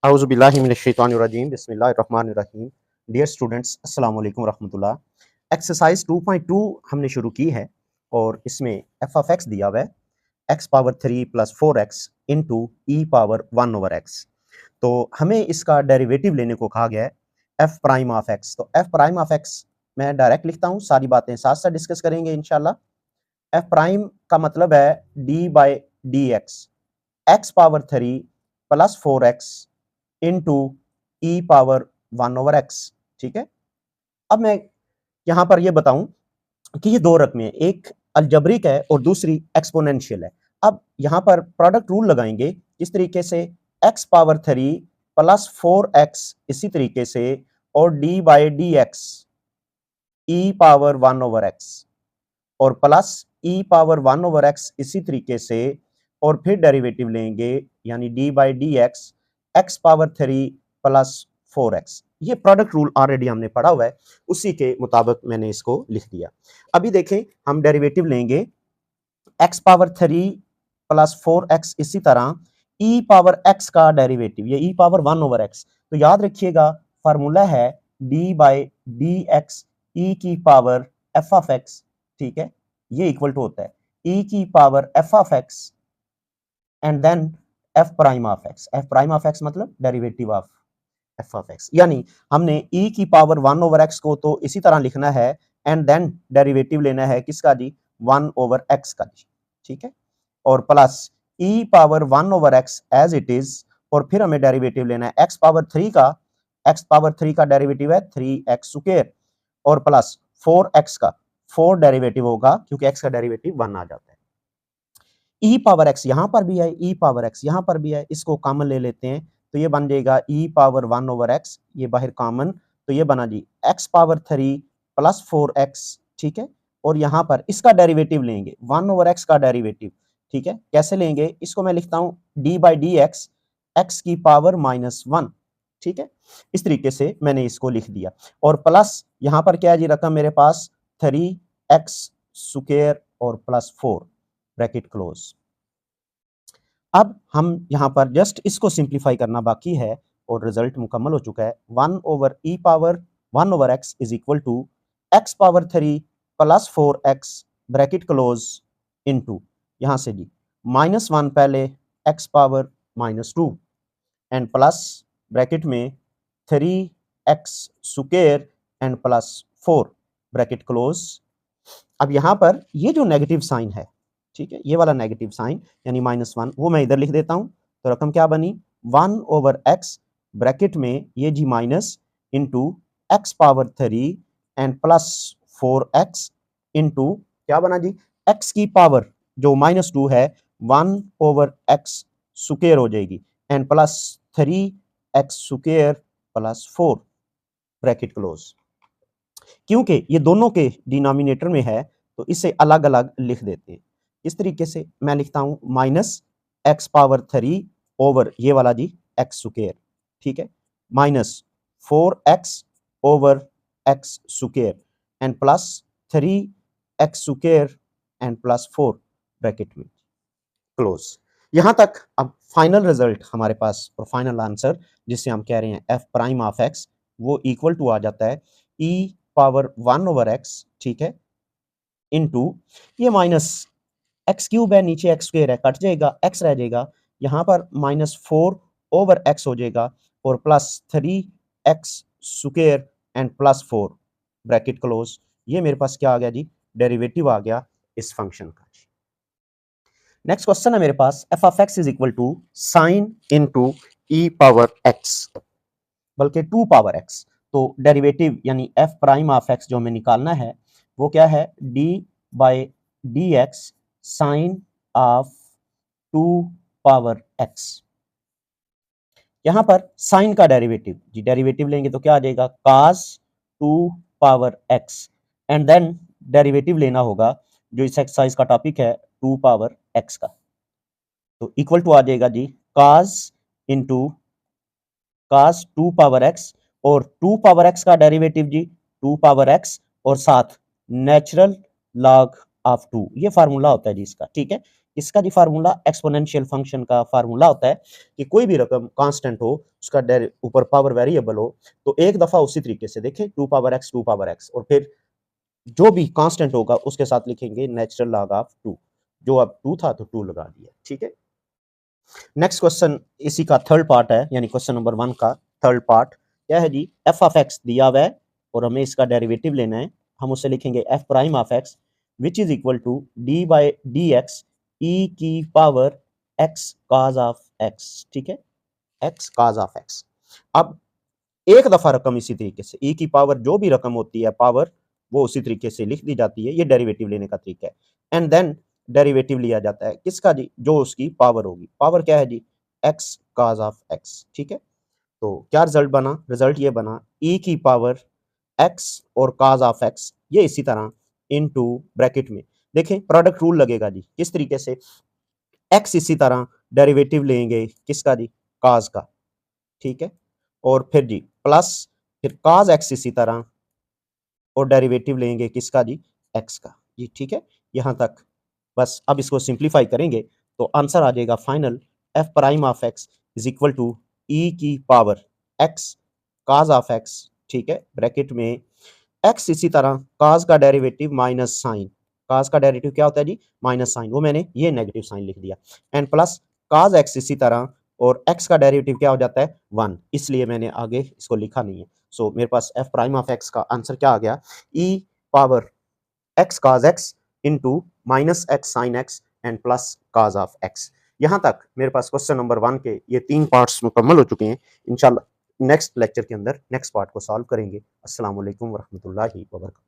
औज़ुबिल्लाहिमिनश्शैतानिर्रजीम बिस्मिल्लाहिर्रहमानिर्रहीम। Dear students, अस्सलाम वालेकुम रहमतुल्लाह। एक्सरसाइज 2.2 हमने शुरू की है और इसमें एफ ऑफ एक्स दिया हुआ है x power 3 plus 4x into e power 1 over x. तो हमें इसका डेरिवेटिव लेने को कहा गया है एफ प्राइम ऑफ एक्स। तो एफ प्राइम ऑफ एक्स मैं डायरेक्ट लिखता हूँ, सारी बातें साथ साथ डिस्कस करेंगे इंशाल्लाह। एफ प्राइम का मतलब है D by d x power 3 plus 4x into e power 1 over x. ठीक है, अब मैं यहां पर यह बताऊं कि ये दो रकमें हैं, एक अलजबरिक है और दूसरी एक्सपोनेंशियल है। अब यहां पर प्रोडक्ट रूल लगाएंगे इस तरीके से एक्स पावर 3 प्लस 4x इसी तरीके से और D by d x E power 1 over x और प्लस ई पावर 1 ओवर एक्स इसी तरीके से और फिर डेरिवेटिव लेंगे यानी D by d x power 3 plus 4x। ये प्रोडक्ट रूल ऑलरेडी हमने पढ़ा हुआ है, उसी के मुताबिक मैंने इसको लिख दिया। अभी देखें, हम डेरिवेटिव लेंगे x पावर 3 प्लस 4x, इसी तरह e पावर x का डेरिवेटिव, ये e पावर 1 ओवर x। तो याद रखिएगा फार्मूला है d by d x e की पावर f ऑफ x। ठीक है, ये इक्वल टू होता है e की power f of x and then f prime of x। f prime of x मतलब derivative of f of x, यानी हमने e की पावर 1 ओवर x को तो इसी तरह लिखना है एंड देन डेरिवेटिव लेना है किसका जी, 1 ओवर x का जी। ठीक है, और plus e power 1 over x as it is, और फिर हमें डेरिवेटिव लेना है x पावर 3 का डेरिवेटिव है 3x स्क्वायर और प्लस 4x का 4 डेरिवेटिव होगा क्योंकि x का डेरिवेटिव 1 आ जाता है। e पावर x यहां पर भी है, e पावर x यहां पर भी है, इसको कॉमन ले लेते हैं तो ये बन जाएगा e पावर 1 ओवर x, ये बाहर कॉमन, तो ये बना जी x पावर 3 प्लस 4x। ठीक है, और यहां पर इसका डेरिवेटिव लेंगे 1 ओवर x का डेरिवेटिव। ठीक है, कैसे लेंगे, इसको मैं लिखता हूं d by d x x की पावर -1। ठीक है, इस तरीके से मैंने इसको लिख दिया और प्लस यहां पर क्या है जी, रकम मेरे पास 3x स्क्वायर और प्लस 4 ब्रैकेट क्लोज। अब हम यहां पर जस्ट इसको सिंप्लीफाई करना बाकी है और रिजल्ट मुकम्मल हो चुका है। 1 over e power 1 over x is equal to x power 3 plus 4x bracket close into यहां से जी -1 पहले x power -2 and plus bracket में 3x square and plus 4 bracket close. अब यहां पर ये जो नेगेटिव साइन है, ठीक है, ये वाला नेगेटिव साइन यानी -1, वो मैं इधर लिख देता हूं। तो रकम क्या बनी, 1 ओवर x ब्रैकेट में ये जी minus into x power 3 and plus 4x into क्या बना जी, x की पावर जो -2 है 1 ओवर x स्क्वायर हो जाएगी and plus 3x square plus 4 bracket close. क्योंकि ये दोनों के डिनोमिनेटर में है तो इसे अलग अलग लिख देते हैं। इस तरीके से मैं लिखता हूं माइनस एक्स पावर 3 ओवर ये वाला जी एक्स स्क्वायर। ठीक है, minus 4x over x square and plus 3x square and plus 4 bracket में क्लोज। यहां तक अब फाइनल रिजल्ट हमारे पास और फाइनल आंसर जिसे हम कह रहे हैं एफ प्राइम ऑफ एक्स, वो इक्वल टू आ जाता है e पावर 1 ओवर एक्स। ठीक है, इनटू ये माइनस एक्स क्यूब है, नीचे एक्स स्क्वायर है, कट जाएगा, एक्स रह जाएगा, यहां पर -4 ओवर एक्स हो जाएगा और plus 3x square and plus 4 bracket close. ये मेरे पास क्या आ गया जी, डेरिवेटिव आ गया इस फंक्शन का। नेक्स्ट क्वेश्चन है मेरे पास f of x is equal to sine into e power x, बल्कि 2 पावर एक्स। तो डेरिवेटिव यानी एफ प्राइम ऑफ एक्स जो हमें निकालना है वो क्या है, d by d x sine of 2 power x। यहां पर साइन का डेरिवेटिव जी, डेरिवेटिव लेंगे तो क्या आ जाएगा, cos 2 power x and then derivative लेना होगा जो इस एक्सरसाइज का टॉपिक है 2 पावर x का। तो इक्वल टू आ जाएगा जी cos into cos 2 power x और 2 पावर x का डेरिवेटिव जी 2 पावर x और साथ नेचुरल लॉग ऑफ 2, ये फार्मूला होता है जी इसका। ठीक है, इसका जी फार्मूला एक्सपोनेंशियल फंक्शन का फार्मूला होता है कि कोई भी रकम कांस्टेंट हो, उसका ऊपर पावर वेरिएबल हो, तो एक दफा उसी तरीके से देखें 2 पावर x और फिर जो भी कांस्टेंट होगा उसके साथ लिखेंगे नेचुरल लॉग ऑफ 2। जो अब 2 था तो 2 लगा दिया, ठीक है। नेक्स्ट क्वेश्चन इसी का थर्ड पार्ट है, यानी क्वेश्चन नंबर 1 का थर्ड पार्ट क्या है जी, एफ ऑफ एक्स दिया हुआ है और हमें इसका डेरिवेटिव लेना है। हम उससे लिखेंगे f prime of x which is equal to d by d x e की power x cos of x, ठीक है, एक्स काज ऑफ एक्स। अब एक दफा रकम इसी तरीके से ई की पावर जो भी रकम होती है पावर वो उसी तरीके से लिख दी जाती है, ये डेरिवेटिव लेने का तरीका है। एंड देन डेरिवेटिव लिया जाता है किसका जी, जो उसकी पावर होगी। पावर क्या है जी, एक्स काज ऑफ एक्स, ठीक है। तो क्या रिजल्ट बना, रिजल्ट ये बना ई की पावर एक्स और काज ऑफ एक्स, ये इसी तरह इनटू ब्रैकेट में देखें प्रोडक्ट रूल लगेगा जी, किस तरीके से, एक्स इसी तरह डेरिवेटिव लेंगे किसका जी, काज का, ठीक है, और फिर जी प्लस फिर काज एक्स इसी तरह और डेरिवेटिव लेंगे किसका जी, एक्स का जी, ठीक है। यहाँ तक बस अब इसको सिंप्लीफाई करेंगे तो आंसर आ जाएगा final f prime of x is equal to e की power x cos of x, ठीक है, ब्रैकेट में एक्स इसी तरह काज का डेरिवेटिव माइनस साइन, काज का डेरिवेटिव क्या होता है जी, माइनस साइन, वो मैंने ये नेगेटिव साइन लिख दिया, एंड प्लस काज एक्स इसी तरह और एक्स का डेरिवेटिव क्या हो जाता है 1, इसलिए मैंने आगे इसको लिखा नहीं है। सो मेरे पास एफ प्राइम ऑफ एक्स का आंसर क्या आ गया, e power x cos x into minus x sine x and plus cos of x. यहाँ तक मेरे पास क्वेश्चन नंबर 1 के ये 3 पार्ट्स मुकम्मल हो चुके हैं। इंशाल्लाह नेक्स्ट लेक्चर के अंदर नेक्स्ट पार्ट को सॉल्व करेंगे। अस्सलाम वालेकुम वरहमतुल्लाहि वबरकातुहू।